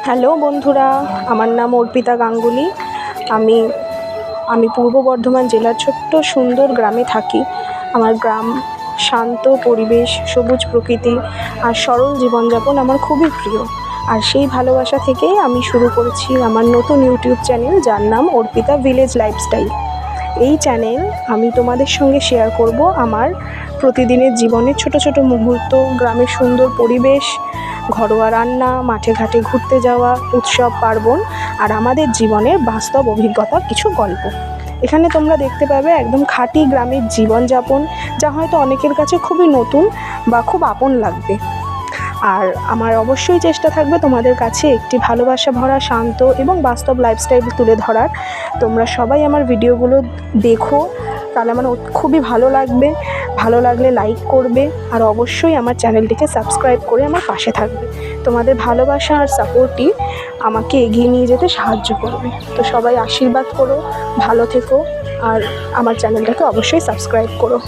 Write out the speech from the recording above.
Hello বন্ধুরা, আমার নাম অর্পিতা গাঙ্গুলি। আমি আমি পূর্ব বর্ধমান জেলার ছোট্ট সুন্দর গ্রামে থাকি। আমার গ্রাম শান্ত পরিবেশ, সবুজ প্রকৃতি আর সরল জীবনযাপন আমার খুবই প্রিয়। আর সেই ভালোবাসা থেকেই আমি শুরু করেছি আমার নতুন ইউটিউব চ্যানেল, যার নাম অর্পিতা ভিলেজ লাইফস্টাইল। এই চ্যানেল আমি তোমাদের সঙ্গে শেয়ার করব আমার প্রতিদিনের জীবনের ছোট ছোট মুহূর্ত, গ্রামের সুন্দর পরিবেশ, ঘরোয়া রান্না, মাঠে ঘাটে ঘুরতে যাওয়া, উৎসব পার্বণ আর আমাদের জীবনের বাস্তব অভিজ্ঞতার কিছু গল্প। এখানে তোমরা দেখতে পাবে একদম খাঁটি গ্রামের জীবনযাপন, যা হয়তো অনেকের কাছে খুবই নতুন বা খুব আপন লাগবে। আর আমার অবশ্যই চেষ্টা থাকবে তোমাদের কাছে একটি ভালোবাসা ভরা, শান্ত এবং বাস্তব লাইফস্টাইল তুলে ধরার। তোমরা সবাই আমার ভিডিওগুলো দেখো, তাহলে আমার খুবই ভালো লাগবে। ভালো লাগলে লাইক করবে আর অবশ্যই আমার চ্যানেলটিকে সাবস্ক্রাইব করে আমার পাশে থাকবে। তোমাদের ভালোবাসা আর সাপোর্টই আমাকে এগিয়ে নিয়ে যেতে সাহায্য করবে। তো সবাই আশীর্বাদ করো, ভালো থেকো আর আমার চ্যানেলটাকে অবশ্যই সাবস্ক্রাইব করো।